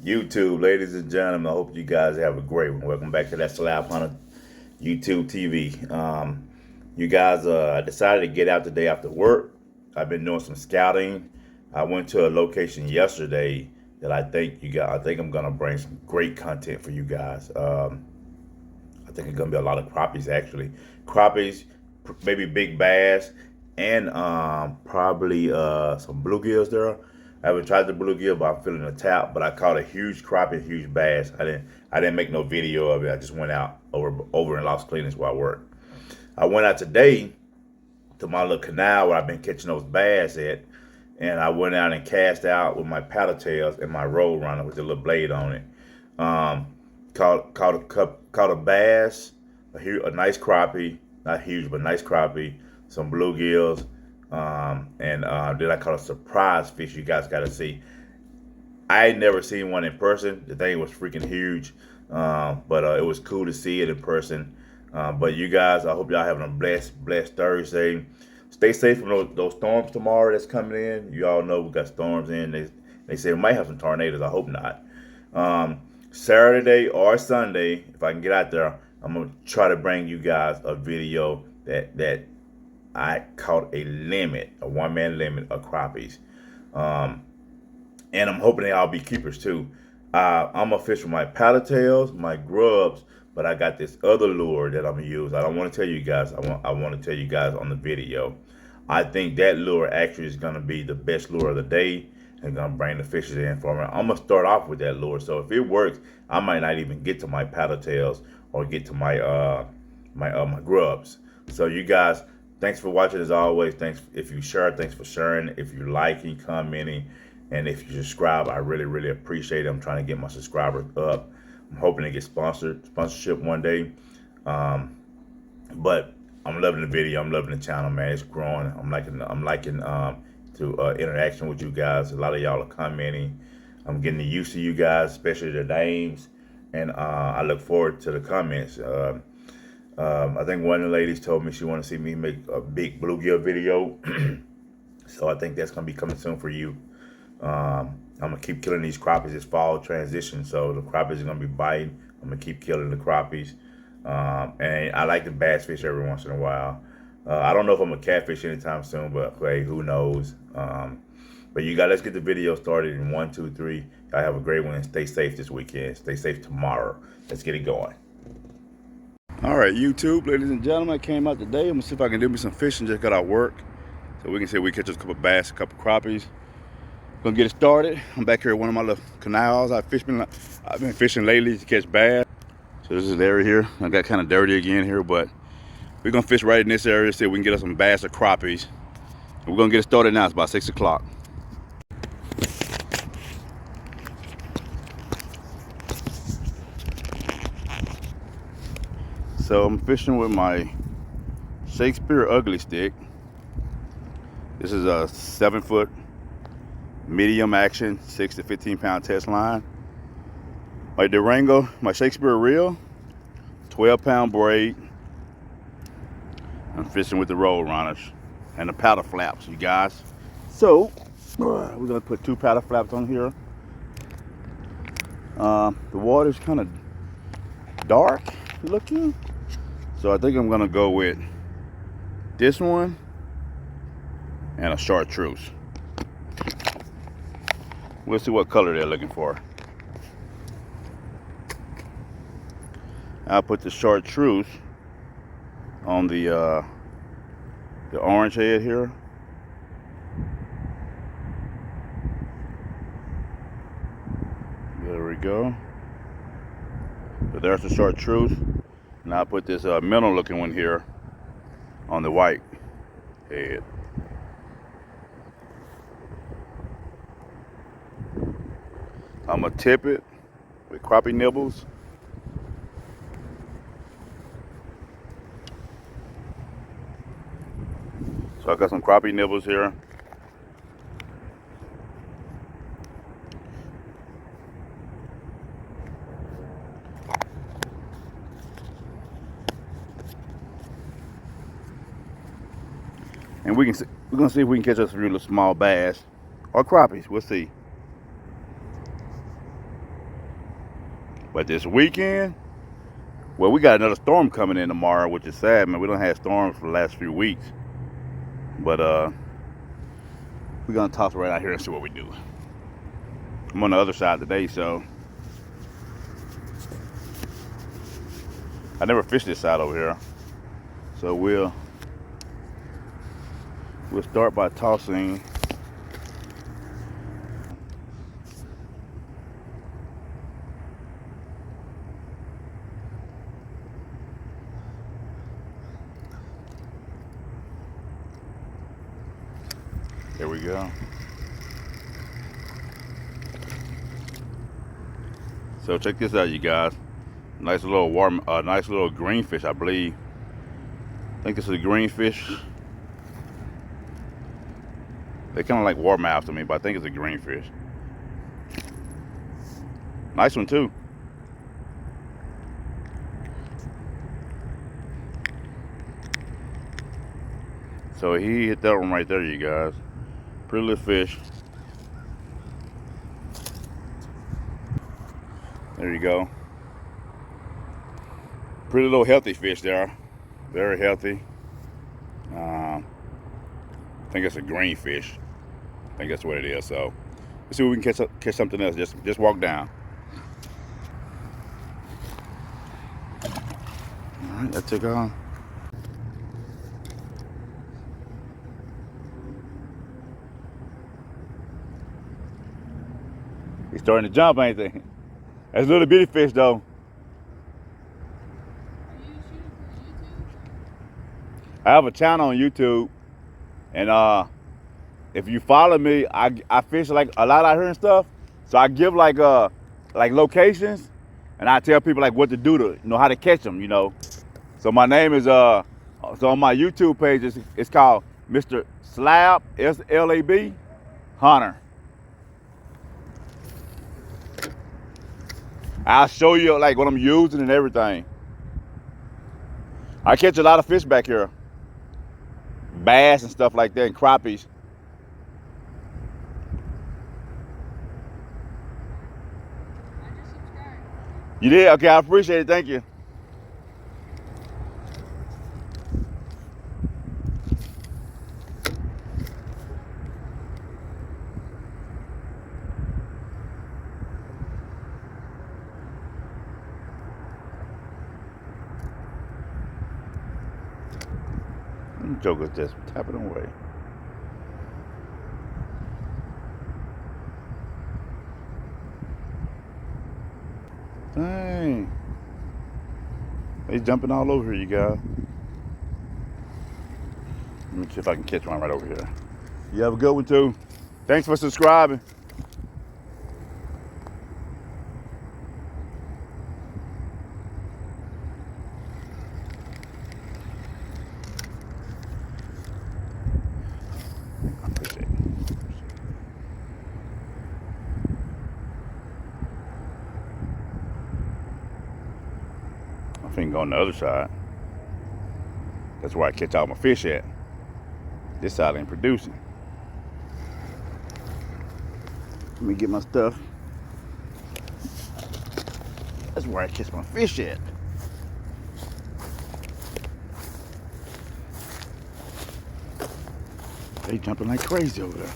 YouTube, ladies and gentlemen, I hope you guys have a great one. Welcome back to that Slab Hunter YouTube TV. You guys, I decided to get out today after work. I've been doing some scouting. I went to a location yesterday that I think I'm gonna bring some great content for you guys. I think it's gonna be a lot of crappies actually. Crappies, maybe big bass, and probably some bluegills there. I haven't tried the bluegill, but I'm feeling the tap. But I caught a huge crappie, huge bass. I didn't make no video of it. I just went out over in Los Colinas where I work. I went out today to my little canal where I've been catching those bass at, and I went out and cast out with my paddle tails and my roll runner with a little blade on it. Um, caught a bass, a nice crappie, not huge but nice crappie, some bluegills, and then I caught a surprise fish. You guys got to see. I had never seen one in person. The thing was freaking huge, but it was cool to see it in person. But you guys, I hope y'all having a blessed Thursday. Stay safe from those storms tomorrow that's coming in. You all know we got storms in. They say we might have some tornadoes. I hope not. Saturday or Sunday, if I can get out there, I'm gonna try to bring you guys a video that I caught a one-man limit of crappies. And I'm hoping they all be keepers too. I'm gonna fish with my paddle tails, my grubs, but I got this other lure that I'm gonna use. I don't want to tell you guys. I want to tell you guys on the video. I think that lure actually is gonna be the best lure of the day and gonna bring the fishes in for me. I'm gonna start off with that lure. So if it works, I might not even get to my paddle tails or get to my grubs. So you guys, thanks for watching as always. Thanks if you share. Thanks for sharing. If you liking, commenting. And if you subscribe, I really appreciate it. I'm trying to get my subscribers up. I'm hoping to get sponsorship one day. But I'm loving the video. I'm loving the channel, man. It's growing. I'm liking to interaction with you guys. A lot of y'all are commenting. I'm getting used to you guys, especially the names. And I look forward to the comments. I think one of the ladies told me she want to see me make a big bluegill video. So I think that's going to be coming soon for you. I'm gonna keep killing these crappies. It's fall transition, so the crappies are gonna be biting. I'm gonna keep killing the crappies, and I like to bass fish every once in a while. I don't know if I'm gonna catfish anytime soon, but hey, who knows? But you guys, let's get the video started in 1, 2, 3. Y'all have a great one and stay safe this weekend. Stay safe tomorrow. Let's get it going. All right, YouTube, ladies and gentlemen, I came out today. I'm gonna see if I can do me some fishing. Just got out work, so we can see if we catch us a couple bass, a couple crappies. Gonna get it started. I'm back here at one of my little canals. I've been fishing lately to catch bass. So this is the area here. I got kind of dirty again here, but we're gonna fish right in this area, see if we can get us some bass or crappies. And we're gonna get it started now. It's about 6 o'clock. So I'm fishing with my Shakespeare Ugly Stick. This is a 7-foot medium action 6 to 15 pound test line. My Durango, my Shakespeare reel, 12-pound braid. I'm fishing with the roll runners and the paddle flaps, you guys. So we're gonna put 2 paddle flaps on here. The water's kind of dark looking, so I think I'm gonna go with this one and a chartreuse. We'll see what color they're looking for. I'll put the chartreuse on the orange head here. There we go. So there's the chartreuse. And I'll put this minnow looking one here on the white head. I'm gonna tip it with crappie nibbles. So I got some crappie nibbles here. And we're gonna see if we can catch us a few little small bass or crappies. We'll see. But this weekend, well, we got another storm coming in tomorrow, which is sad, man. We don't have storms for the last few weeks. But we're gonna toss right out here and see what we do. I'm on the other side today, so I never fished this side over here. So we'll start by tossing. There we go. So check this out, you guys. Nice little nice little green fish, I believe. I think this is a green fish. They kind of like warmouth to me, but I think it's a green fish. Nice one too. So he hit that one right there, you guys. Pretty little fish. There you go. Pretty little healthy fish there. Very healthy. I think it's a green fish. I think that's what it is. So let's see if we can catch something else. Just walk down. All right, that took on. He's starting to jump, ain't they? That's a little bitty fish though. I have a channel on YouTube, and if you follow me, I fish like a lot out here and stuff. So I give like locations, and I tell people like what to do to how to catch them. So my name is so on my YouTube page it's called Mr. Slab SLAB Hunter. I'll show you like what I'm using and everything. I catch a lot of fish back here. Bass and stuff like that, and crappies. You did? Okay, I appreciate it. Thank you. Joker's just tapping away. Dang. They jumping all over here, you guys. Let me see if I can catch one right over here. You have a good one too. Thanks for subscribing. I think go on the other side. That's where I catch all my fish at. This side ain't producing. Let me get my stuff. That's where I catch my fish at. They jumping like crazy over there.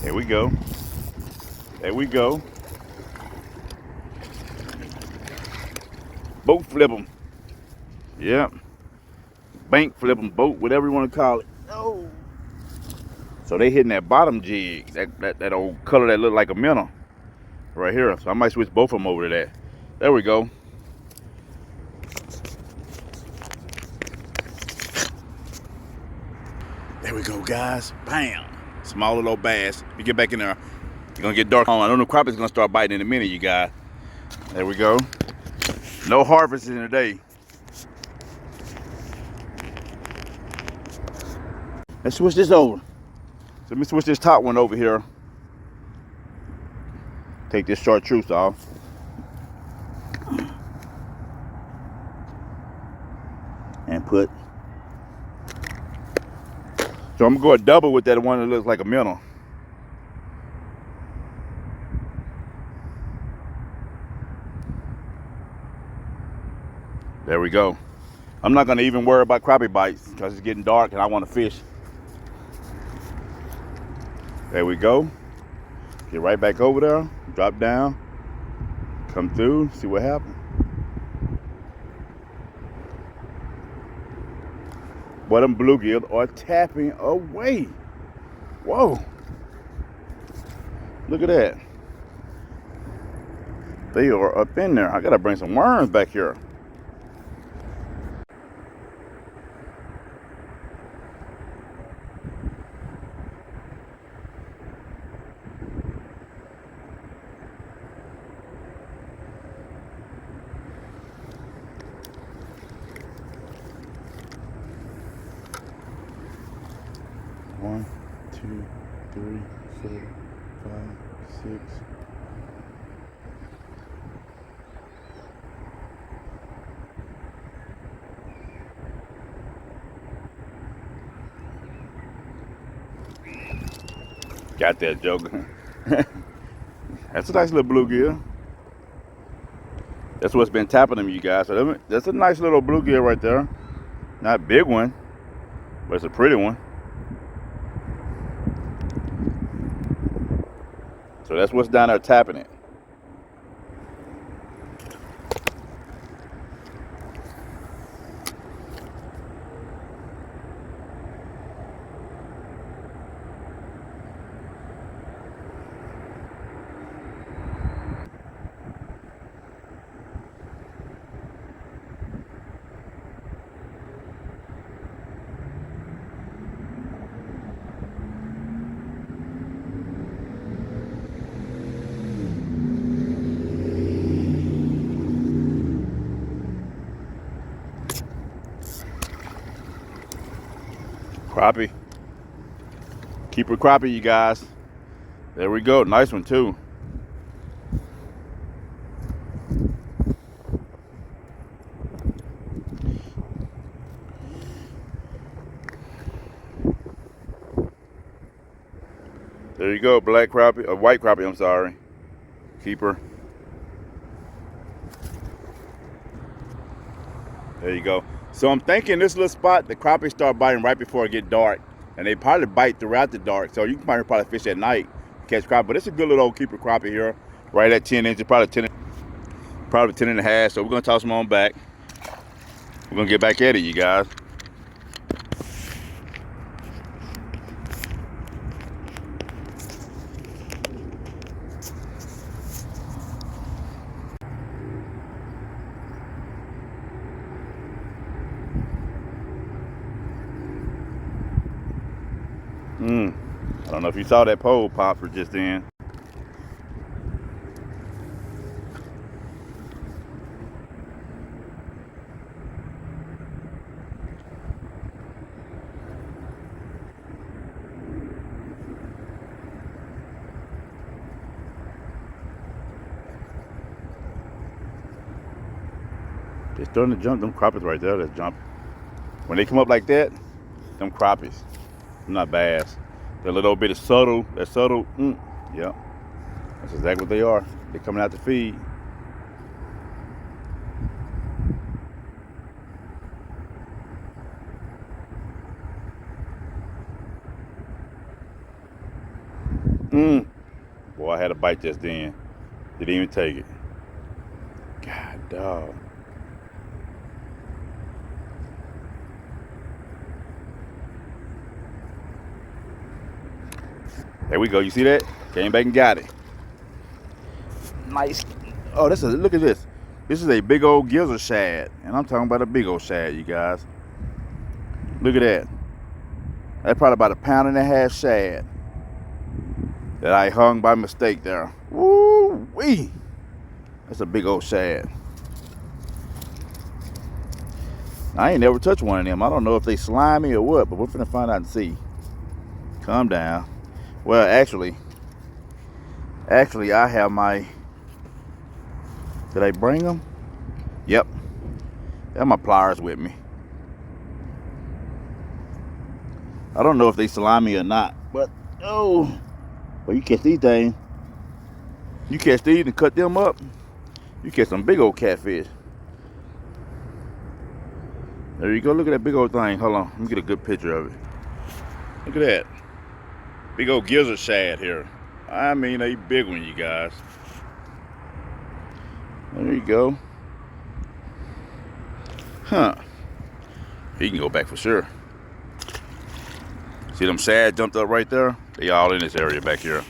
There we go. There we go. Boat flip them. Yep. Bank flip them, boat, whatever you want to call it. Oh. So they hitting that bottom jig, that old color that look like a minnow right here. So I might switch both of them over to that. There we go. There we go, guys. Bam. Small little bass. You get back in there, you're gonna get dark on. I don't know, crappie's gonna start biting in a minute, you guys. There we go. No harvesting today. Let's switch this over. So let me switch this top one over here. Take this chartreuse off. And put. So I'm gonna go a double with that one that looks like a minnow. There we go. I'm not gonna even worry about crappie bites because it's getting dark and I want to fish. There we go. Get right back over there, drop down, come through, see what happens. But them bluegill are tapping away. Whoa. Look at that. They are up in there. I gotta bring some worms back here. One, two, three, four, five, six. Got that joker. That's a nice little bluegill. That's what's been tapping them, you guys. So that's a nice little bluegill right there. Not a big one, but it's a pretty one. So that's what's down there tapping it. Crappie. Keeper crappie, you guys. There we go. Nice one, too. There you go. Black crappie, or white crappie, I'm sorry. Keeper. There you go. So I'm thinking this little spot, the crappie start biting right before it get dark. And they probably bite throughout the dark. So you can probably fish at night, catch crappie. But it's a good little old keeper crappie here. Right at 10 inches, probably 10 and a half. So we're gonna toss them on back. We're gonna get back at it, you guys. I don't know if you saw that pole pop for just then. They're starting to jump. Them crappies right there, that's jumping. When they come up like that, them crappies, not bass. They're a little bit of subtle, yeah. That's exactly what they are. They're coming out to feed. Boy, I had a bite just then. Didn't even take it. God dog. There we go. You see that? Came back and got it. Nice. Oh, look at this. This is a big old gizzard shad. And I'm talking about a big old shad, you guys. Look at that. That's probably about 1.5 pound shad that I hung by mistake there. Woo-wee. That's a big old shad. I ain't never touched one of them. I don't know if they slimy or what, but we're finna find out and see. Calm down. Well, actually, I have my... Did I bring them? Yep. I have my pliers with me. I don't know if they slimy or not, but well, you catch these things. You catch these and cut them up. You catch some big old catfish. There you go. Look at that big old thing. Hold on. Let me get a good picture of it. Look at that. Big old gizzard shad here. I mean, a big one, you guys. There you go. Huh. He can go back for sure. See them shad jumped up right there? They all in this area back here.